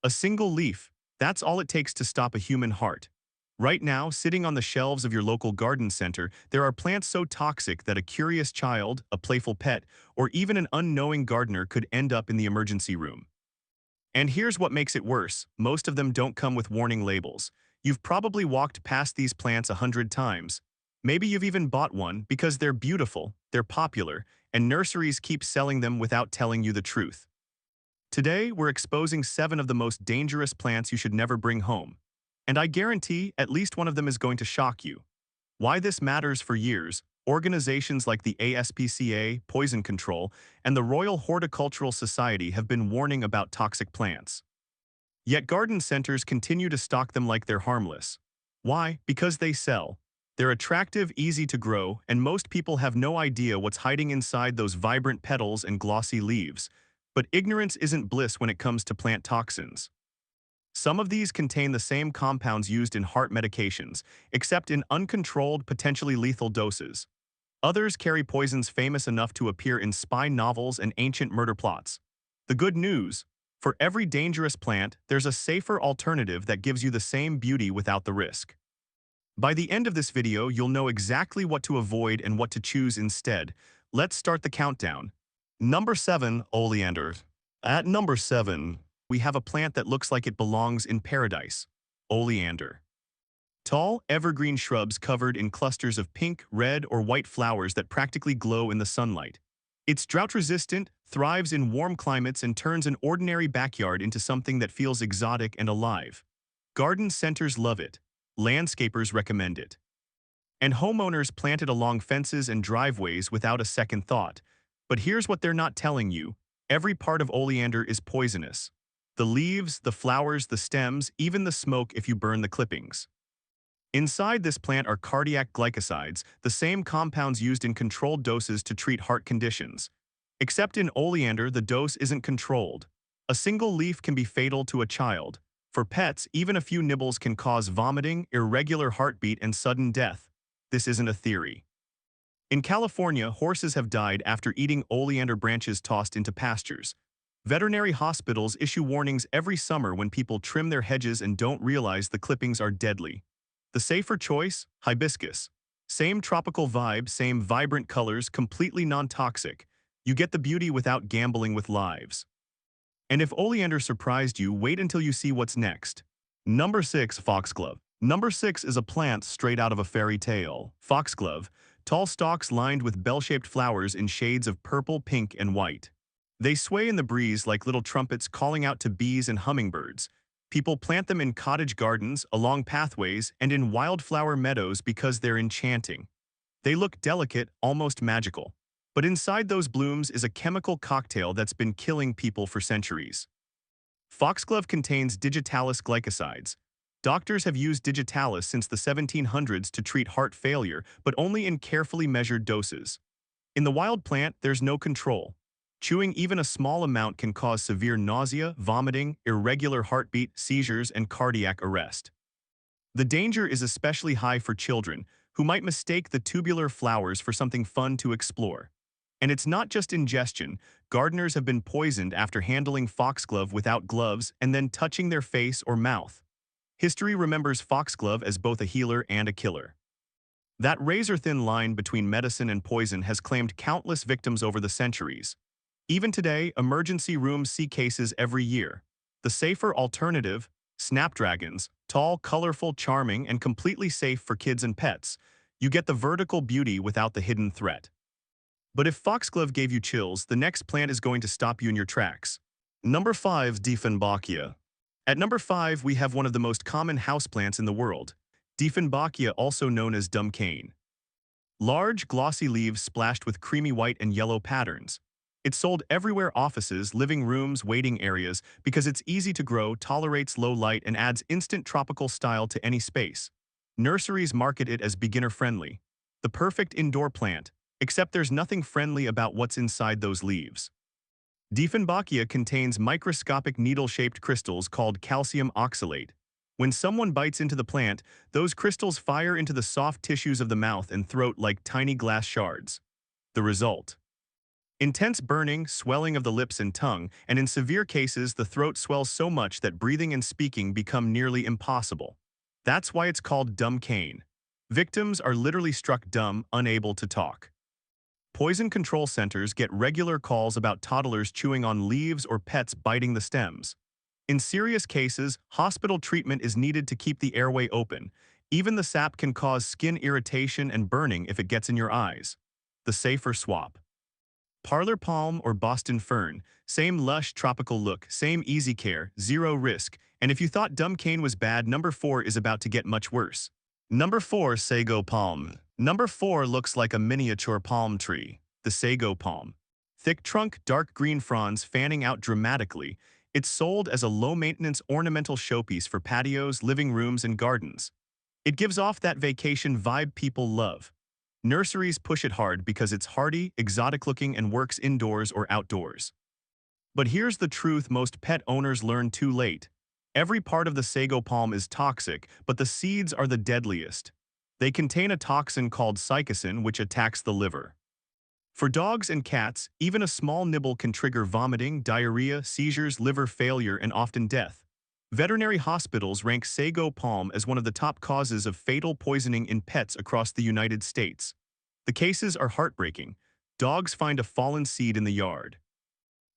A single leaf, that's all it takes to stop a human heart. Right now, sitting on the shelves of your local garden center, there are plants so toxic that a curious child, a playful pet, or even an unknowing gardener could end up in the emergency room. And here's what makes it worse. Most of them don't come with warning labels. You've probably walked past these plants 100 times. Maybe you've even bought one because they're beautiful, they're popular, and nurseries keep selling them without telling you the truth. Today, we're exposing 7 of the most dangerous plants you should never bring home. And I guarantee at least one of them is going to shock you. Why this matters for years, organizations like the ASPCA, Poison Control, and the Royal Horticultural Society have been warning about toxic plants. Yet garden centers continue to stock them like they're harmless. Why? Because they sell. They're attractive, easy to grow, and most people have no idea what's hiding inside those vibrant petals and glossy leaves. But ignorance isn't bliss when it comes to plant toxins. Some of these contain the same compounds used in heart medications, except in uncontrolled, potentially lethal doses. Others carry poisons famous enough to appear in spy novels and ancient murder plots. The good news: for every dangerous plant, there's a safer alternative that gives you the same beauty without the risk. By the end of this video, you'll know exactly what to avoid and what to choose instead. Let's start the countdown. Number 7. Oleander. At number 7, we have a plant that looks like it belongs in paradise: oleander. Tall, evergreen shrubs covered in clusters of pink, red, or white flowers that practically glow in the sunlight. It's drought-resistant, thrives in warm climates, and turns an ordinary backyard into something that feels exotic and alive. Garden centers love it. Landscapers recommend it. And homeowners plant it along fences and driveways without a second thought. But here's what they're not telling you: every part of oleander is poisonous. The leaves, the flowers, the stems, even the smoke if you burn the clippings. Inside this plant are cardiac glycosides, the same compounds used in controlled doses to treat heart conditions. Except in oleander, the dose isn't controlled. A single leaf can be fatal to a child. For pets, even a few nibbles can cause vomiting, irregular heartbeat, and sudden death. This isn't a theory. In California, horses have died after eating oleander branches tossed into pastures. Veterinary hospitals issue warnings every summer when people trim their hedges and don't realize the clippings are deadly. The safer choice? Hibiscus. Same tropical vibe, same vibrant colors, completely non-toxic. You get the beauty without gambling with lives. And if oleander surprised you, wait until you see what's next. Number 6. Foxglove. Number 6 is a plant straight out of a fairy tale. Foxglove. Tall stalks lined with bell-shaped flowers in shades of purple, pink, and white. They sway in the breeze like little trumpets calling out to bees and hummingbirds. People plant them in cottage gardens, along pathways, and in wildflower meadows because they're enchanting. They look delicate, almost magical. But inside those blooms is a chemical cocktail that's been killing people for centuries. Foxglove contains digitalis glycosides. Doctors have used digitalis since the 1700s to treat heart failure, but only in carefully measured doses. In the wild plant, there's no control. Chewing even a small amount can cause severe nausea, vomiting, irregular heartbeat, seizures, and cardiac arrest. The danger is especially high for children, who might mistake the tubular flowers for something fun to explore. And it's not just ingestion. Gardeners have been poisoned after handling foxglove without gloves and then touching their face or mouth. History remembers foxglove as both a healer and a killer. That razor-thin line between medicine and poison has claimed countless victims over the centuries. Even today, emergency rooms see cases every year. The safer alternative: snapdragons, tall, colorful, charming, and completely safe for kids and pets. You get the vertical beauty without the hidden threat. But if foxglove gave you chills, the next plant is going to stop you in your tracks. Number 5. Dieffenbachia. At number 5, we have one of the most common houseplants in the world: Dieffenbachia, also known as dumb cane. Large, glossy leaves splashed with creamy white and yellow patterns. It's sold everywhere: offices, living rooms, waiting areas, because it's easy to grow, tolerates low light, and adds instant tropical style to any space. Nurseries market it as beginner-friendly, the perfect indoor plant, except there's nothing friendly about what's inside those leaves. Dieffenbachia contains microscopic needle-shaped crystals called calcium oxalate. When someone bites into the plant, those crystals fire into the soft tissues of the mouth and throat like tiny glass shards. The result: Intense burning, swelling of the lips and tongue, and in severe cases, the throat swells so much that breathing and speaking become nearly impossible. That's why it's called dumb cane. Victims are literally struck dumb, unable to talk. Poison control centers get regular calls about toddlers chewing on leaves or pets biting the stems. In serious cases, hospital treatment is needed to keep the airway open. Even the sap can cause skin irritation and burning if it gets in your eyes. The safer swap. Parlor palm or Boston fern, same lush tropical look, same easy care, zero risk, and if you thought dumb cane was bad, number 4 is about to get much worse. Number 4, sago palm. Number 4 looks like a miniature palm tree, the sago palm. Thick trunk, dark green fronds fanning out dramatically, it's sold as a low-maintenance ornamental showpiece for patios, living rooms, and gardens. It gives off that vacation vibe people love. Nurseries push it hard because it's hardy, exotic-looking, and works indoors or outdoors. But here's the truth most pet owners learn too late. Every part of the sago palm is toxic, but the seeds are the deadliest. They contain a toxin called psychocin, which attacks the liver. For dogs and cats, even a small nibble can trigger vomiting, diarrhea, seizures, liver failure, and often death. Veterinary hospitals rank sago palm as one of the top causes of fatal poisoning in pets across the United States. The cases are heartbreaking. Dogs find a fallen seed in the yard.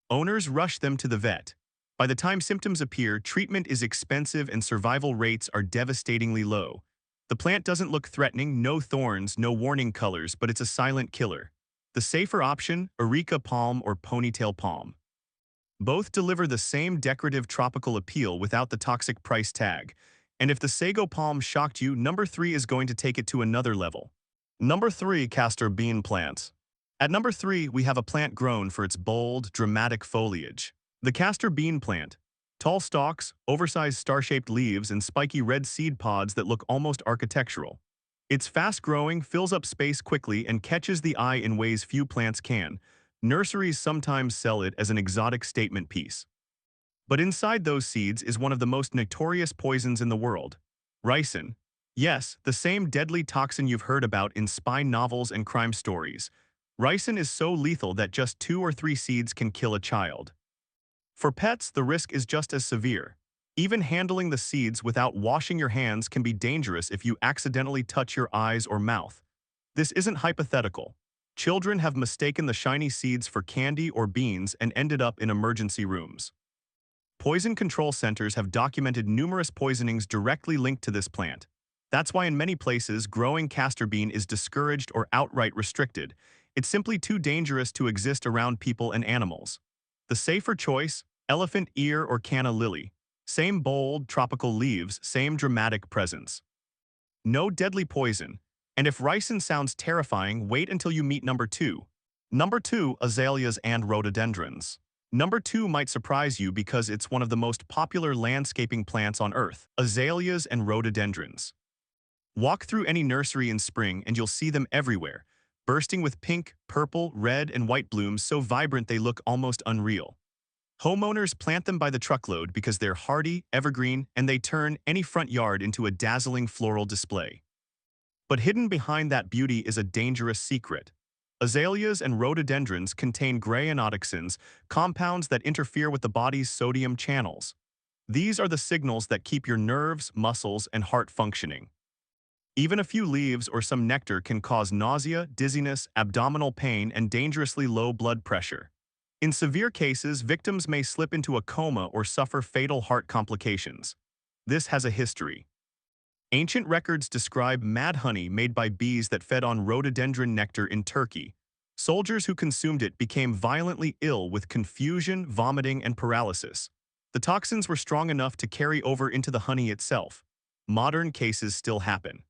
Owners rush them to the vet. By the time symptoms appear, treatment is expensive and survival rates are devastatingly low. The plant doesn't look threatening, no thorns, no warning colors, but it's a silent killer. The safer option, areca palm or ponytail palm. Both deliver the same decorative tropical appeal without the toxic price tag. And if the sago palm shocked you, number 3 is going to take it to another level. Number 3, castor bean plant. At number 3, we have a plant grown for its bold, dramatic foliage. The castor bean plant. Tall stalks, oversized star-shaped leaves, and spiky red seed pods that look almost architectural. It's fast-growing, fills up space quickly, and catches the eye in ways few plants can. Nurseries sometimes sell it as an exotic statement piece. But inside those seeds is one of the most notorious poisons in the world. Ricin. Yes, the same deadly toxin you've heard about in spy novels and crime stories. Ricin is so lethal that just 2 or 3 seeds can kill a child. For pets, the risk is just as severe. Even handling the seeds without washing your hands can be dangerous if you accidentally touch your eyes or mouth. This isn't hypothetical. Children have mistaken the shiny seeds for candy or beans and ended up in emergency rooms. Poison control centers have documented numerous poisonings directly linked to this plant. That's why in many places, growing castor bean is discouraged or outright restricted. It's simply too dangerous to exist around people and animals. The safer choice, elephant ear or canna lily. Same bold, tropical leaves, same dramatic presence. No deadly poison. And if ricin sounds terrifying, wait until you meet number 2. Number 2, azaleas and rhododendrons. Number 2 might surprise you because it's one of the most popular landscaping plants on Earth, azaleas and rhododendrons. Walk through any nursery in spring and you'll see them everywhere, bursting with pink, purple, red, and white blooms so vibrant they look almost unreal. Homeowners plant them by the truckload because they're hardy, evergreen, and they turn any front yard into a dazzling floral display. But hidden behind that beauty is a dangerous secret. Azaleas and rhododendrons contain greanotoxins, compounds that interfere with the body's sodium channels. These are the signals that keep your nerves, muscles, and heart functioning. Even a few leaves or some nectar can cause nausea, dizziness, abdominal pain, and dangerously low blood pressure. In severe cases, victims may slip into a coma or suffer fatal heart complications. This has a history. Ancient records describe mad honey made by bees that fed on rhododendron nectar in Turkey. Soldiers who consumed it became violently ill with confusion, vomiting, and paralysis. The toxins were strong enough to carry over into the honey itself. Modern cases still happen.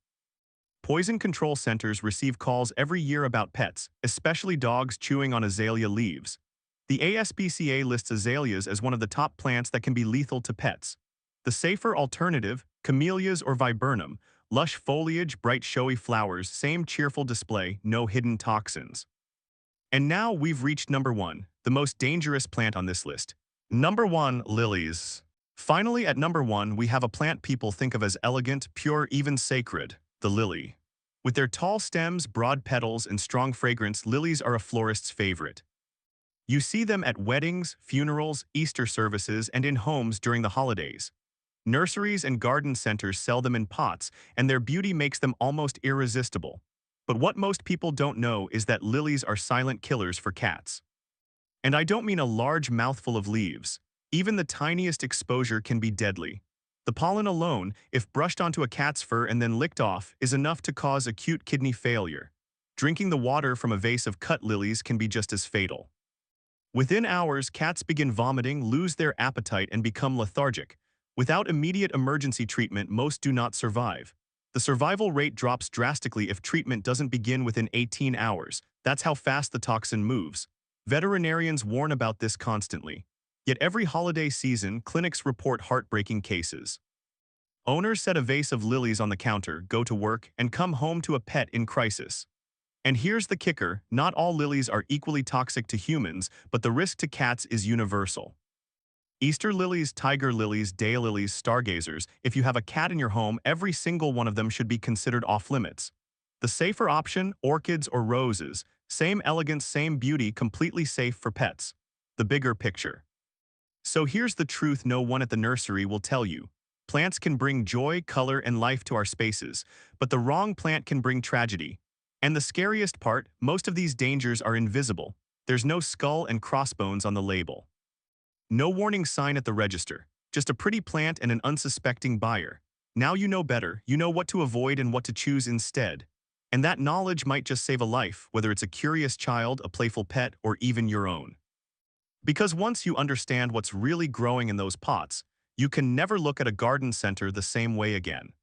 Poison control centers receive calls every year about pets, especially dogs chewing on azalea leaves. The ASPCA lists azaleas as one of the top plants that can be lethal to pets. The safer alternative, camellias or viburnum, lush foliage, bright showy flowers, same cheerful display, no hidden toxins. And now we've reached number 1, the most dangerous plant on this list. Number 1, lilies. Finally, at number 1, we have a plant people think of as elegant, pure, even sacred, the lily. With their tall stems, broad petals, and strong fragrance, lilies are a florist's favorite. You see them at weddings, funerals, Easter services, and in homes during the holidays. Nurseries and garden centers sell them in pots, and their beauty makes them almost irresistible. But what most people don't know is that lilies are silent killers for cats. And I don't mean a large mouthful of leaves. Even the tiniest exposure can be deadly. The pollen alone, if brushed onto a cat's fur and then licked off, is enough to cause acute kidney failure. Drinking the water from a vase of cut lilies can be just as fatal. Within hours, cats begin vomiting, lose their appetite, and become lethargic. Without immediate emergency treatment, most do not survive. The survival rate drops drastically if treatment doesn't begin within 18 hours. That's how fast the toxin moves. Veterinarians warn about this constantly. Yet every holiday season, clinics report heartbreaking cases. Owners set a vase of lilies on the counter, go to work, and come home to a pet in crisis. And here's the kicker, not all lilies are equally toxic to humans, but the risk to cats is universal. Easter lilies, tiger lilies, daylilies, stargazers, if you have a cat in your home, every single one of them should be considered off-limits. The safer option, orchids or roses, same elegance, same beauty, completely safe for pets. The bigger picture. So here's the truth no one at the nursery will tell you. Plants can bring joy, color, and life to our spaces, but the wrong plant can bring tragedy. And the scariest part, most of these dangers are invisible. There's no skull and crossbones on the label. No warning sign at the register, just a pretty plant and an unsuspecting buyer. Now you know better, you know what to avoid and what to choose instead. And that knowledge might just save a life, whether it's a curious child, a playful pet, or even your own. Because once you understand what's really growing in those pots, you can never look at a garden center the same way again.